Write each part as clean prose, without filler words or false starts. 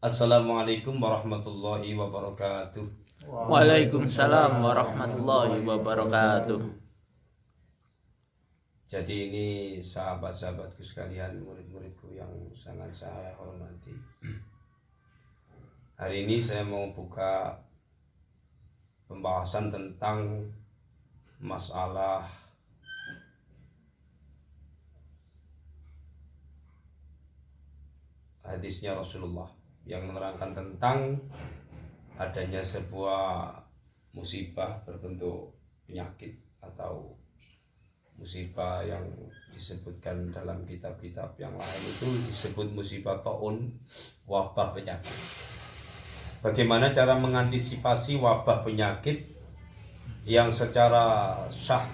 Assalamualaikum warahmatullahi wabarakatuh. Waalaikumsalam warahmatullahi wabarakatuh. Jadi ini sahabat-sahabatku sekalian, murid-muridku yang sangat saya hormati. Hari ini saya mau buka pembahasan tentang masalah hadisnya Rasulullah yang menerangkan tentang adanya sebuah musibah berbentuk penyakit atau musibah yang disebutkan dalam kitab-kitab yang lain itu disebut musibah taun, wabah penyakit. Bagaimana cara mengantisipasi wabah penyakit yang secara sah,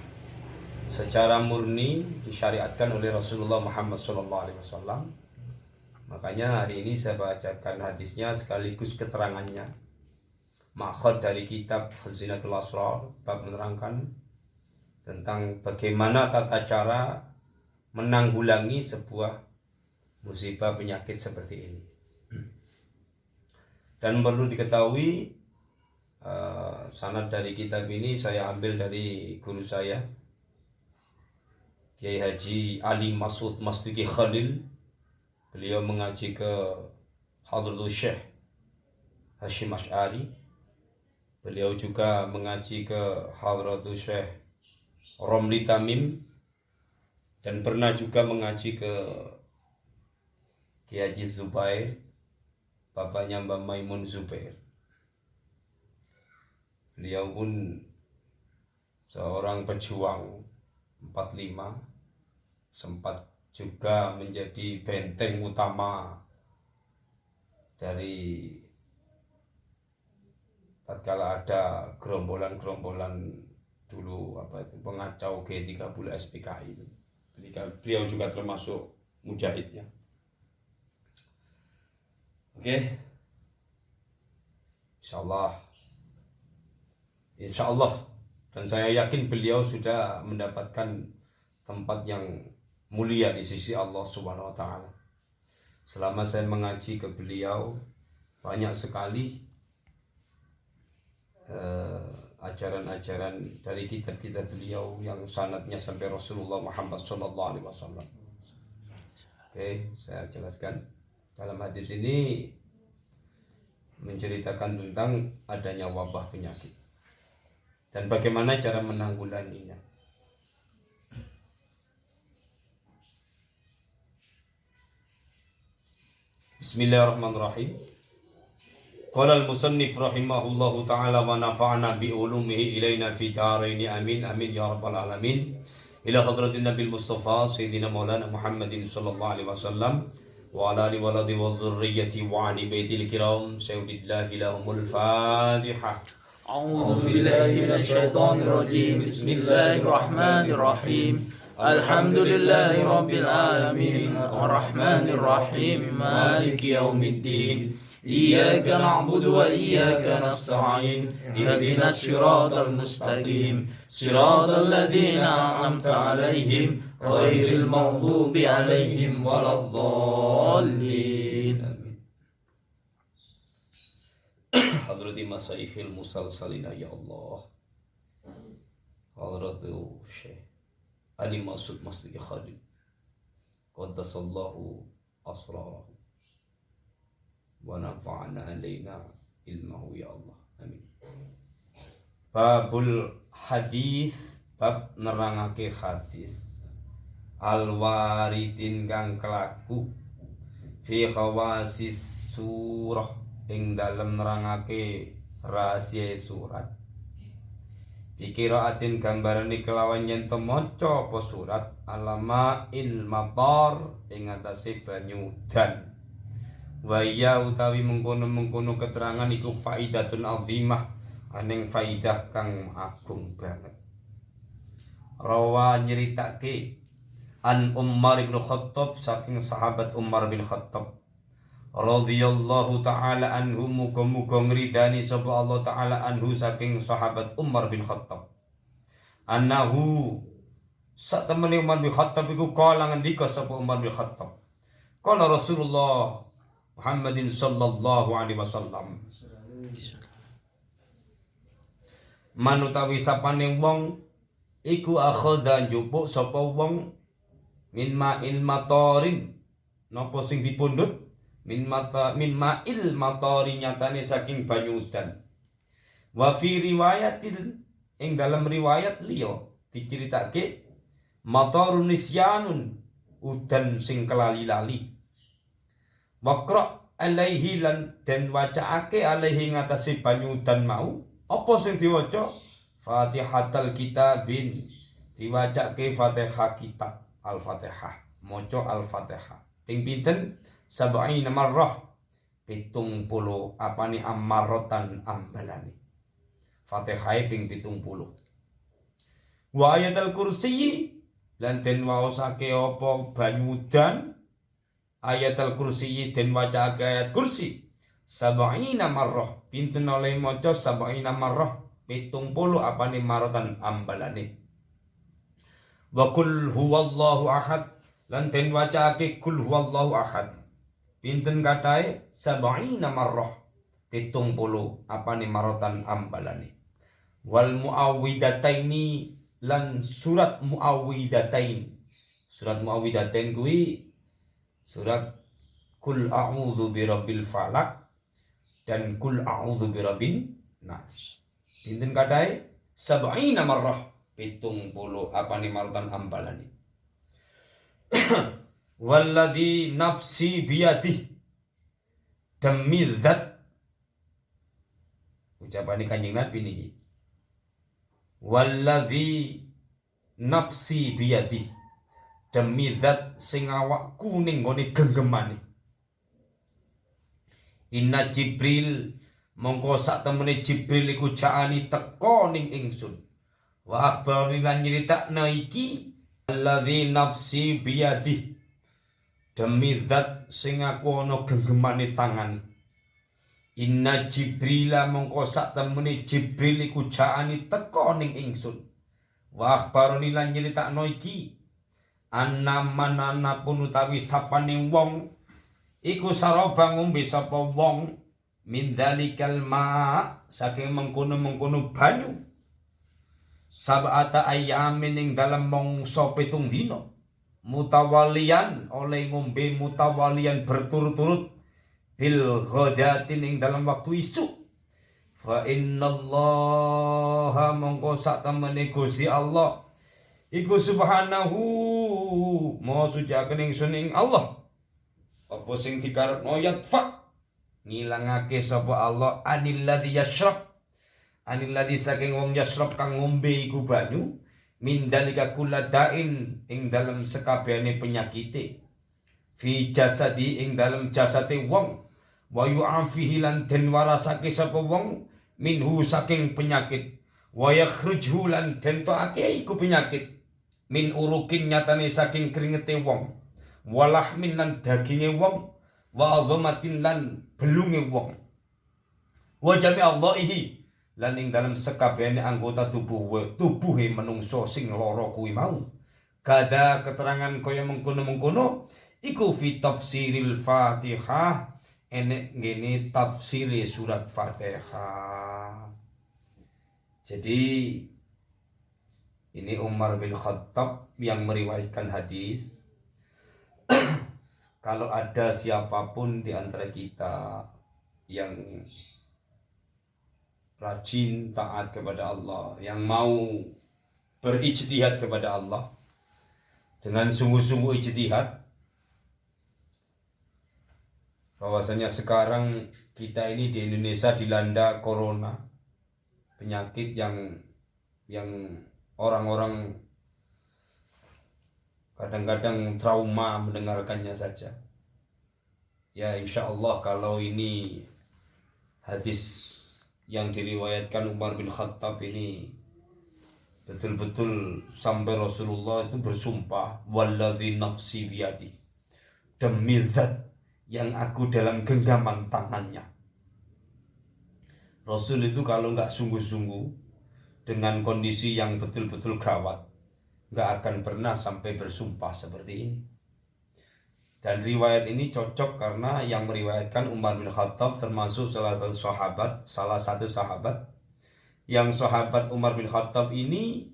secara murni disyariatkan oleh Rasulullah Muhammad SAW. Makanya hari ini saya bacakan hadisnya sekaligus keterangannya. Makhad dari kitab Khazinatul Asrar, bab menerangkan tentang bagaimana tata cara menanggulangi sebuah musibah penyakit seperti ini. Dan perlu diketahui sanad dari kitab ini saya ambil dari guru saya Kiai Haji Ali Masud Masdiki Khalil. Beliau mengaji ke Hadratul Syekh Hashim Ash'ari. Beliau juga mengaji ke Hadratul Syekh Romli Tamim, dan pernah juga mengaji ke Kiai Haji Zubair, bapaknya Mbak Maimun Zubair. Beliau pun seorang pejuang 45, sempat juga menjadi benteng utama dari tatkala ada gerombolan dulu pengacau G30 SPKI itu. Beliau juga termasuk mujahidnya. Oke. Insyaallah dan saya yakin beliau sudah mendapatkan tempat yang mulia di sisi Allah Subhanahu wa taala. Selama saya mengaji ke beliau, banyak sekali ajaran-ajaran dari kitab-kitab beliau yang sanadnya sampai Rasulullah Muhammad SAW. Oke, saya jelaskan. Dalam hadis ini menceritakan tentang adanya wabah penyakit dan bagaimana cara menanggulanginya. Bismillahirrahmanirrahim. Qala al-musannif rahimahullahu ta'ala wa nafa'na bi ulumihi ilaina fi daraini amin amin ya rabbal alamin. Ila hadratin nabil mustafa sayyidina maulana Muhammadin sallallahu alaihi wasallam wa ala alihi waladi wa dhurriyyati wa ali baitil kiram sayyidillahi lahumul fatihah. A'udzu billahi minasy syaithanir rajim. Bismillahirrahmanirrahim. Alhamdulillahi rabbil alamin arrahmanir rahim maliki yaumiddin iyyaka na'budu wa iyyaka nasta'in ihdinas siratal mustaqim siratal ladzina an'amta 'alaihim ghairil maghdubi 'alaihim waladdallin. Hadrati masaihil musalsalina ya Allah. Hadratu Syekh Ali Masud Masdiki Khalil qaddasallahu asrarahu wa nafa'ana alaina ilmahu ya Allah, amin. Babul hadis, bab nerangake hadis al-waridin kang kelaku fi khawasis surah ing dalem nerangake rahasia surat. Dikiraatin gambarane kelawan yen to maca apa surat alama il matar ing atase banyu udan. Wa ya utawi mengkono-mengkono keterangan iku faidatun azimah, aning faidah kang agung banget. Rawa nyeritake an Umar bin Khattab saking sahabat Umar bin Khattab radhiyallahu ta'ala anhu, muga-muga ngridani sapa Allah ta'ala anhu saking sahabat Umar bin Khattab. Annahu satemene Umar bin Khattab iku kala ngendika sapa Umar bin Khattab. Kala Rasulullah Muhammadin sallallahu alaihi wasallam. Manutawi sapane wong iku akhadha njupuk sapa wong min ma'il matorin napa sing dipundhut min ma'il matori nyatane saking banyu udan. Wa fi riwayatil ing dalam riwayat liya diceritake matorun nisyanun udan sing kelali-lali. Waqra alaihi lan den wacaake alaihi ngatasi banyu udan mau. Apa sing diwaca? Fatihatul kitabin. Diwacake Fatihah kitab Al-Fatihah. Maca Al-Fatihah. Ping pinten? 70 marrah. 70 apane ammarotan ambalane. Fatihah ping 70. Wa ayatul kursi lan den waosake apa banyu udan. Ayatul kursi den wacaake ayat kursi. 70 marrah pinten oleh maca 70 marrah 70 apane marotan ambalane. Wa qul huwallahu ahad lan den wacaake qul huwallahu ahad pinten katahe 70 marrah 70 apane marotan ambalane. Wal muawwidataini lan surat muawwidatain. Surat muawwidatain kuwi surat Qul a'udzu birabbil falaq dan Qul a'udzu birabbin nas. Pinten katahe 70 marrah 70 apane marutan ambalane. Walladzi nafsi biyadih demi zat ucapane Kanjeng Nabi niki. Walladzi nafsi biyadih demi zat sing awakku ning gone genggemane. Inna Jibril mongko sak temene Jibril iku jaani teka ning ingsun. Wa akhbarani lan nyritakna iki alladzi nafsi biyadih demi zat sing aku ana genggemane tangan. Inna Jibril mongko sak temene Jibril iku jaani teka ning ingsun. Wa akhbarani lan nyritakna iki anna manana pun utawi sapane wong iku saraba ngombe sapa wong min dalikal ma saking mengkono-mengkono banyu sab'ata ayyamin ing dalam mangsa 7 dina mutawalian oleh ngombe mutawalian berturut-turut bil ghadatin ing dalam waktu isuk. Fa innallaha mongko sak temene Gusti Allah iku subhanahu maha suci akening suning Allah. Apa sing dikarepno yatfa ngilangake sapa Allah anil ladzi yashrab anil ladzi saking wong yashrab kang ngombe iku banyu min dalika kulladain ing dalem sekabehane penyakite fi jasadi ing dalem jasate wong wa yu'afihi lan den warasake sapa wong minhu saking penyakit wa yakhruju lan den toake iku penyakit min urukin nyatane saking kringete wong walah min lan daginge wong wa azamatin lan belunge wong wa jami Allahi lan ing dalam sekabehane anggota tubuhe menungso sing lara kuwi mau. Kada keterangan kaya mengkono-mengkono iku fi tafsiril Fatihah enek ngene tafsire surat Fatihah. Jadi ini Umar bin Khattab yang meriwayatkan hadis. Kalau ada siapapun di antara kita yang rajin taat kepada Allah, yang mau berijtihad kepada Allah dengan sungguh-sungguh ijtihad, bahwasanya sekarang kita ini di Indonesia dilanda corona, penyakit yang orang-orang kadang-kadang trauma mendengarkannya saja. Ya insya Allah kalau ini hadis yang diriwayatkan Umar bin Khattab ini betul-betul sampai Rasulullah itu bersumpah walladzi nafsi biyadi demi zat yang aku dalam genggaman tangannya. Rasul itu kalau nggak sungguh-sungguh dengan kondisi yang betul-betul gawat nggak akan pernah sampai bersumpah seperti ini. Dan riwayat ini cocok karena yang meriwayatkan Umar bin Khattab termasuk salah satu sahabat yang sahabat Umar bin Khattab ini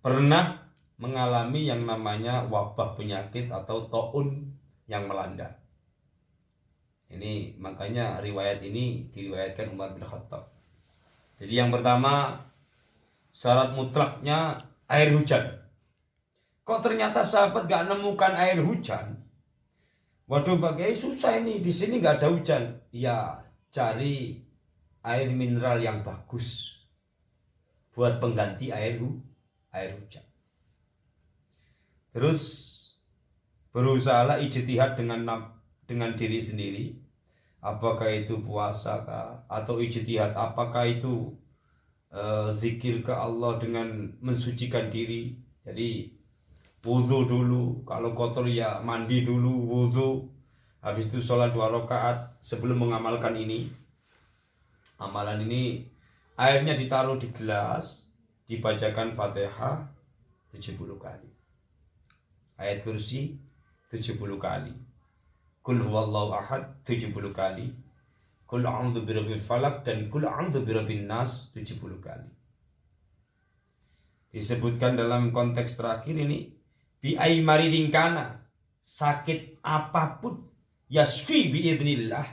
pernah mengalami yang namanya wabah penyakit atau taun yang melanda. Ini makanya riwayat ini diriwayatkan Umar bin Khattab. Jadi yang pertama, syarat mutlaknya air hujan. Kok ternyata sahabat gak nemukan air hujan? Waduh, Pak Kiai, susah ini, di sini nggak ada hujan. Ya, cari air mineral yang bagus buat pengganti air hujan. Terus berusahalah ijtihad dengan diri sendiri. Apakah itu puasa kah? Atau ijtihad apakah itu zikir ke Allah dengan mensucikan diri. Jadi wudu dulu, kalau kotor ya mandi dulu, wudu, habis itu sholat 2 rakaat sebelum mengamalkan ini. Amalan ini airnya ditaruh di gelas, dibacakan Fatihah 70 kali, ayat kursi 70 kali, Qul huwallahu ahad 70 kali, Qul a'udzu birabbil falaq dan Qul a'udzu birabbin nas 70 kali. Disebutkan dalam konteks terakhir ini, bi aimaridin kana, sakit apapun yasfi biidznillah,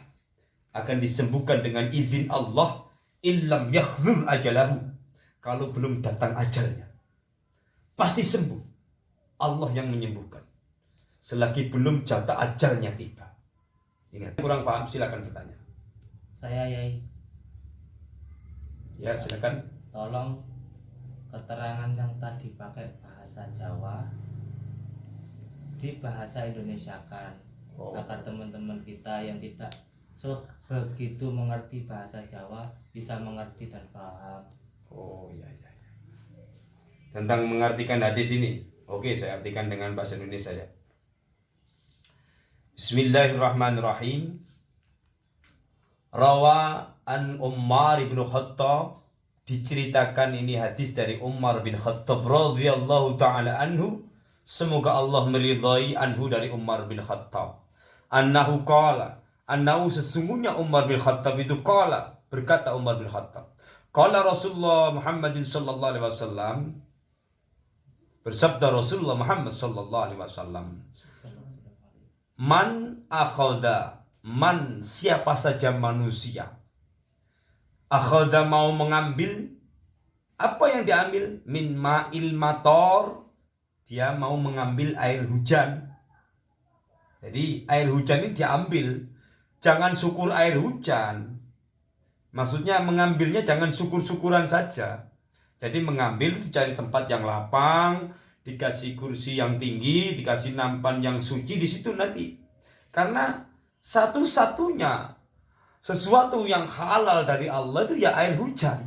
akan disembuhkan dengan izin Allah, illam yakhzur ajalahu, kalau belum datang ajalnya pasti sembuh. Allah yang menyembuhkan selagi belum jatah ajalnya tiba. Ingat, kurang paham silakan bertanya. Saya Yai. Ya, silakan. Tolong keterangan yang tadi pakai bahasa Jawa di bahasa Indonesia kan, agar teman-teman kita yang tidak begitu mengerti bahasa Jawa bisa mengerti dan paham. Oh ya. Tentang mengartikan hadis ini. Oke, saya artikan dengan bahasa Indonesia ya. Bismillahirrahmanirrahim. Rawa an Umar bin Khattab, diceritakan ini hadis dari Umar bin Khattab radhiyallahu taala anhu, semoga Allah meridhai, anhu dari Umar bin Khattab. Annahu qala, annahu sesungguhnya Umar bin Khattab itu qala, berkata Umar bin Khattab. Qala Rasulullah Muhammadin sallallahu alaihi wasallam, bersabda Rasulullah Muhammad sallallahu alaihi wasallam, man akhadha, man siapa saja manusia, akhadha mau mengambil, apa yang diambil? Min ma'il mator, dia mau mengambil air hujan. Jadi air hujan ini diambil, jangan syukur air hujan. Maksudnya mengambilnya jangan syukur-syukuran saja. Jadi mengambil, cari tempat yang lapang, dikasih kursi yang tinggi, dikasih nampan yang suci di situ nanti. Karena satu-satunya sesuatu yang halal dari Allah itu ya air hujan.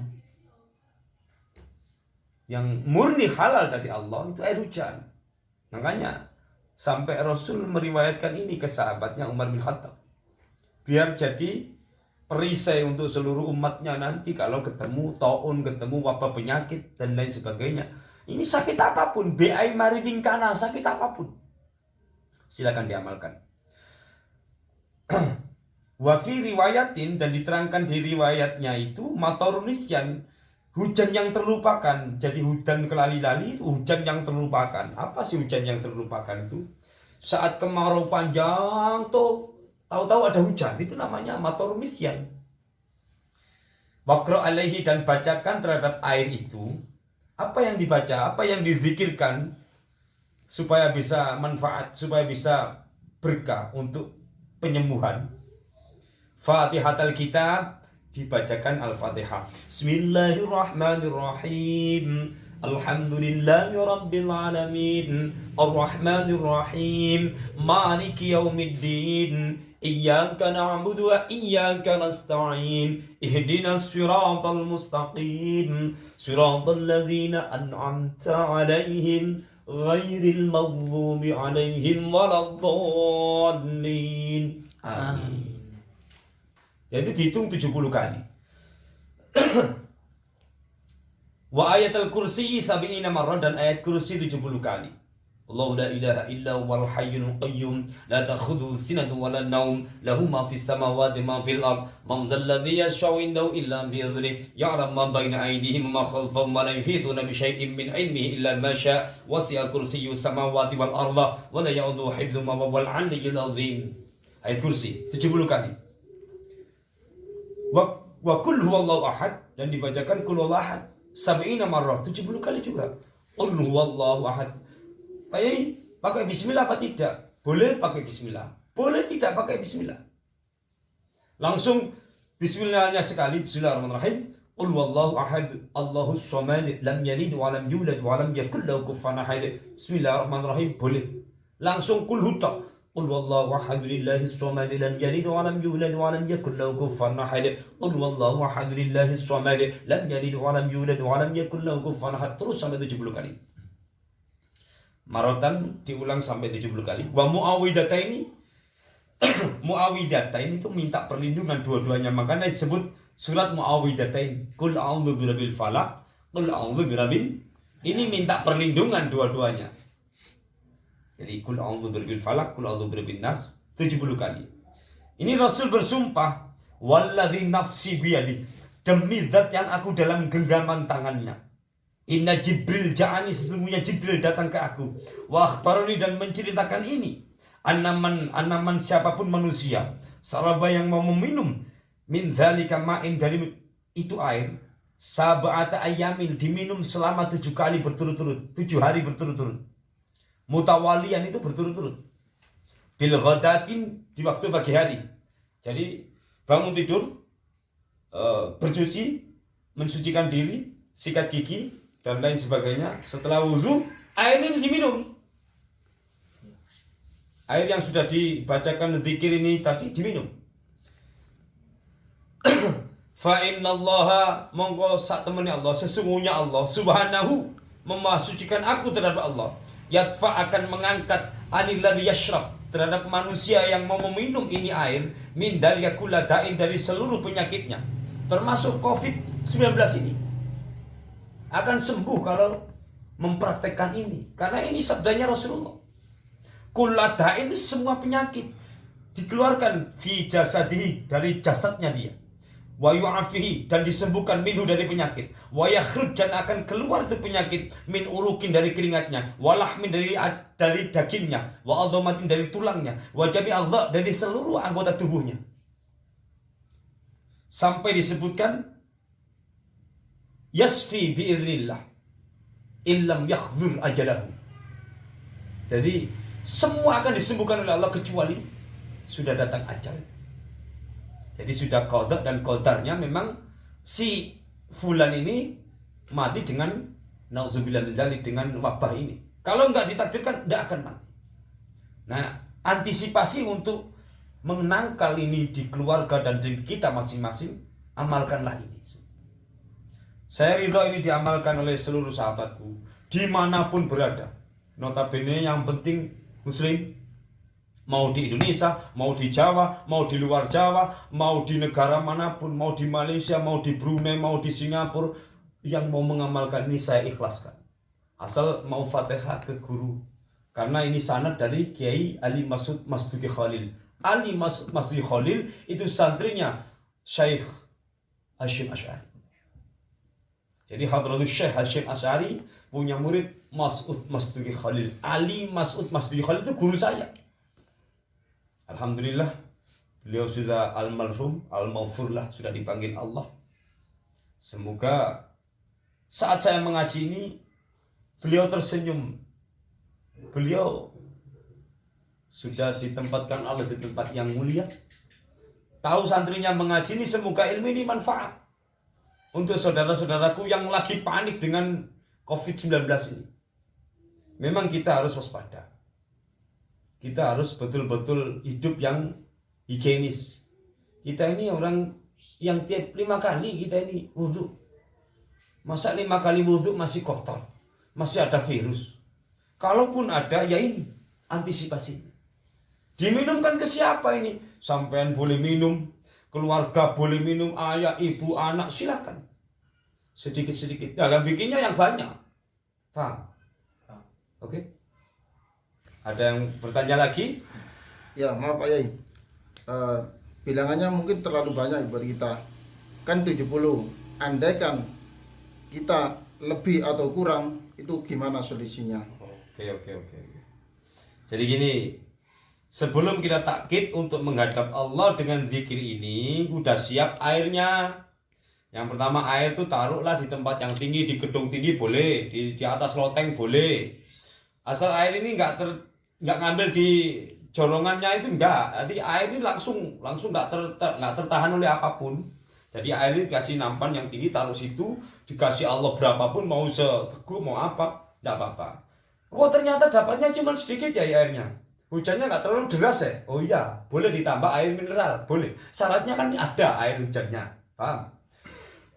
Yang murni halal dari Allah itu air hujan. Makanya sampai Rasul meriwayatkan ini ke sahabatnya Umar bin Khattab, biar jadi perisai untuk seluruh umatnya nanti kalau ketemu taun, ketemu wabah penyakit dan lain sebagainya. Ini sakit apapun, bi'ai maridin kana, sakit apapun, silakan diamalkan. Wafi riwayatin, dan diterangkan di riwayatnya itu, matorunisyan, hujan yang terlupakan. Jadi hujan kelali-lali itu hujan yang terlupakan. Apa sih hujan yang terlupakan itu? Saat kemarau panjang tuh tahu-tahu ada hujan, itu namanya matorunisyan. Waqra alaihi, dan bacakan terhadap air itu apa yang dibaca, apa yang dizikirkan, supaya bisa manfaat, supaya bisa berkah untuk penyembuhan. Fatihatul Kitab, dibacakan Al-Fatihah. Bismillahirrahmanirrahim. Alhamdulillahi rabbil alamin. Ar-Rahmanirrahim. Maliki yaumiddin. Iyyaka na'budu wa iyyaka nasta'in. Ihdinas siratal mustaqim. Siratal ladzina an'amta 'alaihim ghairil maghdubi 'alaihim waladdallin. Amin. Jadi dihitung 70 kali. Wa ayatul kursi sab'ina marrah, dan ayat kursi 70 kali. Allahu la ilaha illa huwal hayyul qayyum la ta'khudhuhu sinatun wa la nawm lahu ma fis samawati ma fil ard man dhal ladzi yashfa'u indahu illa bi idhnihi ya'lamu ma bayna aydihim wa ma khalfahum wa la yuhituna bi shay'in min 'ilmihi illa ma sha'a wasi'a kursiyyuhu samawati wal arda wa la ya'uduhu hifdhuhuma wa huwal 'aliyyul 'azim. Ayat kursi 70 kali. Wa qul huwallahu ahad, dan dibacakan qul huwallahu ahad 70 marrah, 70 kali juga. Qul huwallahu ahad. Pakai bismillah apa tidak? Boleh pakai bismillah, boleh tidak pakai bismillah. Langsung bismillahnya sekali, bismillahirrahmanirrahim. Qul huwallahu ahad, Allahus samad, lam yalid wa lam yulad wa lam yakul lahu kufuwan ahad. Bismillahirrahmanirrahim, boleh. Langsung qul huta. Qul huwallahu ahad, lillahis samad, lam yalid wa lam yulad wa lam yakul lahu kufuwan ahad. Qul huwallahu ahad, lillahis samad, lam yalid wa lam yulad wa lam yakul lahu kufuwan ahad. Terus sampai 70 kali. Marotan diulang sampai 70 kali. Wa muawwidataini muawwidataini itu minta perlindungan dua-duanya, makanya disebut surat muawwidataini. Qul a'udzu birabbil falaq, qul a'udzu birabbin. Ini minta perlindungan dua-duanya. Jadi qul a'udzu birabbil falaq, qul a'udzu birabbin nas 70 kali. Ini Rasul bersumpah, walladzi nafsi biyadi, demi zat yang aku dalam genggaman tangannya. Inna Jibril ja'ani, sesungguhnya Jibril datang ke aku. Wa akhbarani, dan menceritakan ini. Anaman siapapun manusia, saraba yang mau meminum min dzalika ma'in, dari itu air, sab'ata ayamin, diminum selama 7 kali berturut-turut, 7 hari berturut-turut. Mutawalian itu berturut-turut. Bil ghadatin, di waktu pagi hari. Jadi bangun tidur, bercuci, mensucikan diri, sikat gigi dan lain sebagainya. Setelah wuzu, air ini diminum. Air yang sudah dibacakan zikir ini tadi diminum. Fa innallaha, mongko sak temene Allah, sesungguhnya Allah subhanahu memasucikan aku terhadap Allah. Yatfa, akan mengangkat anil ladzi yashrab, terhadap manusia yang mau meminum ini air, min dalika kulladain, dari seluruh penyakitnya, termasuk COVID-19 ini. Akan sembuh kalau mempraktekkan ini, karena ini sabdanya Rasulullah. Kulladain itu semua penyakit dikeluarkan fi jasadihi, dari jasadnya dia. Wa yu'afihi, dan disembuhkan minhu, dari penyakit. Wa yakhruj, dan akan keluar itu penyakit, min urukin, dari keringatnya. Wa lahmin, dari dagingnya. Wa adhamatin, dari tulangnya. Wa jami'adha, dari seluruh anggota tubuhnya. Sampai disebutkan yasfi bi'idznillah illam yakhdhur ajalahu. Jadi semua akan disembuhkan oleh Allah kecuali sudah datang ajal. Jadi sudah qada dan qadarnya memang si fulan ini mati dengan nauzubillah min dzalik, dengan wabah ini. Kalau enggak ditakdirkan enggak akan mati. Nah, antisipasi untuk menangkal ini di keluarga dan di kita masing-masing, amalkanlah ini. Saya ridho ini diamalkan oleh seluruh sahabatku dimanapun berada. Notabene yang penting muslim, mau di Indonesia, mau di Jawa, mau di luar Jawa, mau di negara manapun, mau di Malaysia, mau di Brunei, mau di Singapura, yang mau mengamalkan ini saya ikhlaskan. Asal mau Fatihah ke guru. Karena ini sanad dari Kiai Ali Masud Masduki Khalil. Ali Masud Masduki Khalil itu santrinya Syekh Hasyim Asy'ari. Jadi Hadratus Syekh Hasyim Asy'ari punya murid Mas'ud Masduki Khalil. Ali Mas'ud Masduki Khalil itu guru saya. Alhamdulillah, beliau sudah almarhum, al-maghfur lah, sudah dipanggil Allah. Semoga saat saya mengaji ini beliau tersenyum. Beliau sudah ditempatkan Allah di tempat yang mulia. Tahu santrinya mengaji ini, semoga ilmu ini manfaat untuk saudara-saudaraku yang lagi panik dengan COVID-19 ini. Memang kita harus waspada. Kita harus betul-betul hidup yang higienis. Kita ini orang yang tiap 5 kali kita ini wudhu. Masa 5 kali wudhu masih kotor, masih ada virus. Kalaupun ada, ya ini antisipasi. Diminumkan ke siapa ini? Sampean boleh minum, keluarga boleh minum, ayah, ibu, anak, silakan. Sedikit-sedikit. Dalam bikinnya yang banyak. Paham? Oke? Ada yang bertanya lagi? Ya, maaf Pak Yai. Bilangannya mungkin terlalu banyak buat kita. Kan 70. Andaikan kita lebih atau kurang, itu gimana solusinya? Oke. Jadi gini, sebelum kita takkid untuk menghadap Allah dengan zikir ini, udah siap airnya. Yang pertama, air itu taruhlah di tempat yang tinggi, di gedung tinggi boleh, di atas loteng boleh. Asal air ini nggak ngambil di jorongannya itu enggak. Jadi air ini langsung nggak tertahan oleh apapun. Jadi air ini dikasih nampan yang tinggi, taruh situ, dikasih Allah berapapun, mau seteguk mau apa, enggak apa-apa. Oh ternyata dapatnya cuma sedikit ya airnya. Hujannya nggak terlalu deras ya. Oh iya, boleh ditambah air mineral, boleh. Syaratnya kan ada air hujannya, paham?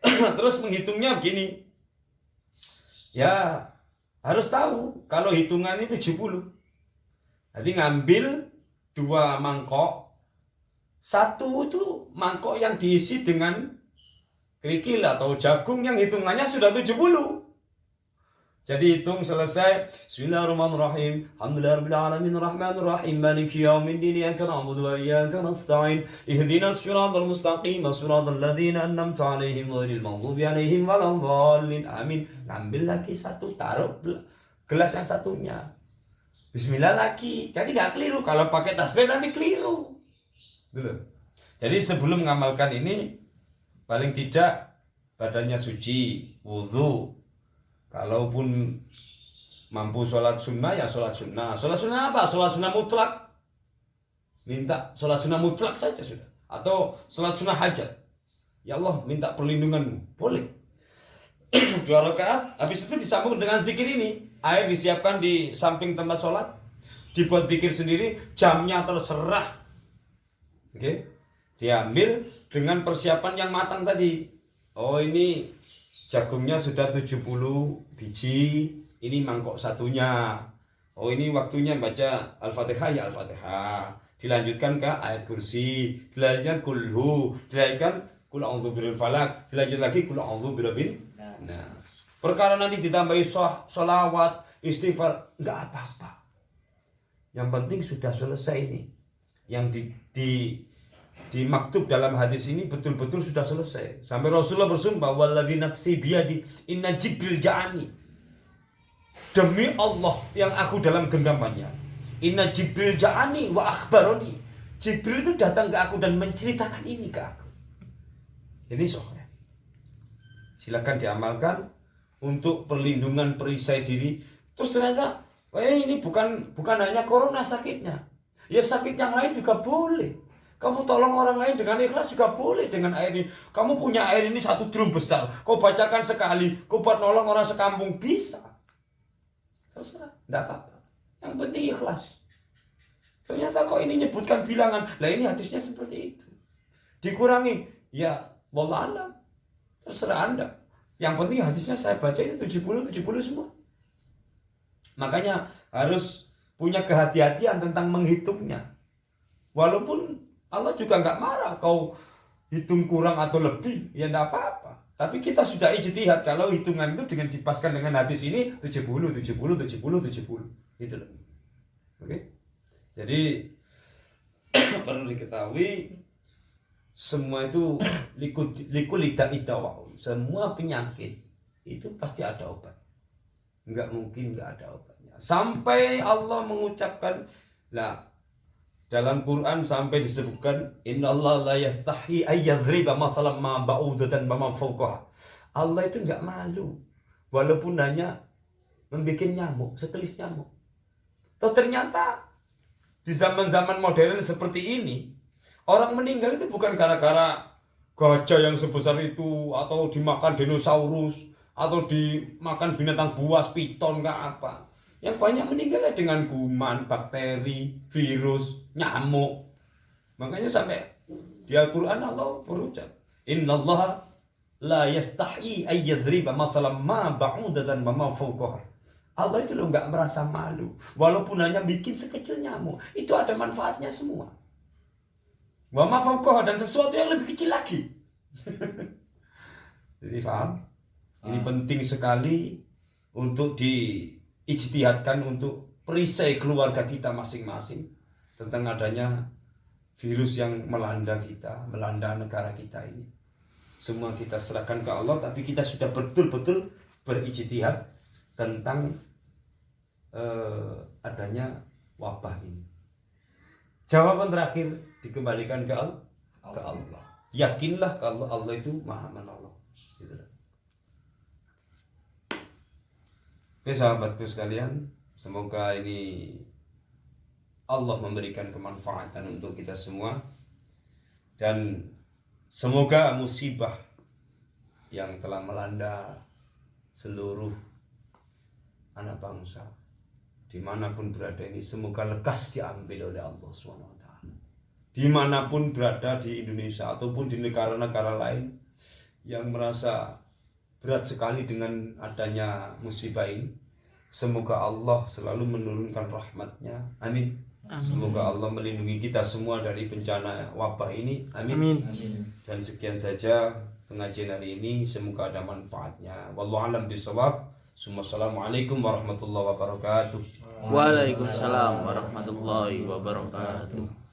Terus menghitungnya begini. Ya harus tahu kalau hitungan itu 70. Jadi ngambil 2 mangkok. Satu itu mangkok yang diisi dengan kerikil atau jagung yang hitungannya sudah 70. Jadi hitung selesai. Bismillahirrahmanirrahim. Alhamdulillahirabbil alamin arrahmanir rahim maliki yaumiddin iyyaka na'budu wa iyyaka nasta'in ihdinas siratal mustaqim siratal ladzina an'amta 'alaihim ghairil maghdubi 'alaihim waladdallin. Amin. Ambil lagi satu, taruh gelas yang satunya. Bismillah lagi. Jadi nggak keliru. Kalau pakai tasbih nanti keliru. Dulu. Jadi sebelum mengamalkan ini paling tidak badannya suci, wudu. Kalaupun mampu sholat sunnah ya sholat sunnah. Sholat sunnah apa? Sholat sunnah mutlak. Minta sholat sunnah mutlak saja sudah. Atau sholat sunnah hajat. Ya Allah minta perlindunganmu. Boleh. 2 rakaat. Habis itu disambung dengan zikir ini. Air disiapkan di samping tempat sholat. Dibuat zikir sendiri. Jamnya terserah. Oke. Diambil dengan persiapan yang matang tadi. Oh ini jagungnya sudah 70 biji, ini mangkok satunya. Oh ini waktunya baca Al-Fatihah ya Al-Fatihah. Dilanjutkan ke ayat kursi, dilanjutkan kulhu, dilanjutkan kul a'udzu birabbil falaq, dilanjut lagi kul a'udzu birabbin nas. Perkara nanti ditambahi sholawat, istighfar, enggak apa-apa. Yang penting sudah selesai ini. Yang di maktub dalam hadis ini betul-betul sudah selesai. Sampai Rasulullah bersumpah, walladzi nafsi biyadi inna Jibril ja'ani. Demi Allah yang aku dalam genggamannya. Inna Jibril ja'ani wa akhbaroni. Jibril itu datang ke aku dan menceritakan ini ke aku. Ini soalnya. Silakan diamalkan untuk perlindungan perisai diri. Terus ternyata, ini bukan hanya corona sakitnya. Ya sakit yang lain juga boleh. Kamu tolong orang lain dengan ikhlas juga boleh dengan air ini. Kamu punya air ini 1 drum besar. Kau bacakan sekali. Kau buat nolong orang sekampung bisa. Terserah. Tidak apa-apa. Yang penting ikhlas. Ternyata kok ini nyebutkan bilangan. Lah ini hadisnya seperti itu. Dikurangi. Ya wallah alam. Terserah Anda. Yang penting hadisnya saya baca ini 70 semua. Makanya harus punya kehati-hatian tentang menghitungnya. Walaupun Allah juga nggak marah kau hitung kurang atau lebih, ya nggak apa-apa. Tapi kita sudah ijtihad kalau hitungan itu dengan dipaskan dengan hadis ini 70. Gitu loh. Oke. Jadi perlu diketahui semua itu likul lidah idawa. Semua penyakit itu pasti ada obat. Nggak mungkin nggak ada obatnya. Sampai Allah mengucapkan lah. Dalam Quran sampai disebutkan innallaha la yastahi ayyadhriba masalan ma ba'udatan ma fawqaha. Allah itu enggak malu walaupun hanya membuat nyamuk, sekelis nyamuk. Toh ternyata di zaman-zaman modern seperti ini orang meninggal itu bukan gara-gara gajah yang sebesar itu atau dimakan dinosaurus atau dimakan binatang buas, piton enggak apa. Yang banyak meninggalnya dengan kuman, bakteri, virus, nyamuk. Makanya sampai di Al-Quran Allah berucap, innallaha la yastahi ayyadhriba masalan ma ba'udatan ma fawqaha. Allah itu loh nggak merasa malu, walaupun hanya bikin sekecil nyamuk, itu ada manfaatnya semua. Wa ma fawqaha, dan sesuatu yang lebih kecil lagi. Jadi paham? Ini penting sekali untuk ijtihadkan untuk perisai keluarga kita masing-masing tentang adanya virus yang melanda kita, melanda negara kita ini. Semua kita serahkan ke Allah, tapi kita sudah betul-betul berijtihad tentang adanya wabah ini. Jawaban terakhir dikembalikan ke Allah. Yakinlah kalau Allah itu Maha Menolong. Gitu. Oke sahabatku sekalian, semoga ini Allah memberikan kemanfaatan untuk kita semua, dan semoga musibah yang telah melanda seluruh anak bangsa dimanapun berada ini semoga lekas diambil oleh Allah SWT. Dimanapun berada di Indonesia ataupun di negara-negara lain yang merasa berat sekali dengan adanya musibah ini, semoga Allah selalu menurunkan rahmatnya. Amin. Semoga Allah melindungi kita semua dari bencana wabah ini. Amin. Dan sekian saja pengajian hari ini, semoga ada manfaatnya. Wallahu a'lam bishawab. Assalamualaikum warahmatullahi wabarakatuh. Waalaikumsalam warahmatullahi wabarakatuh.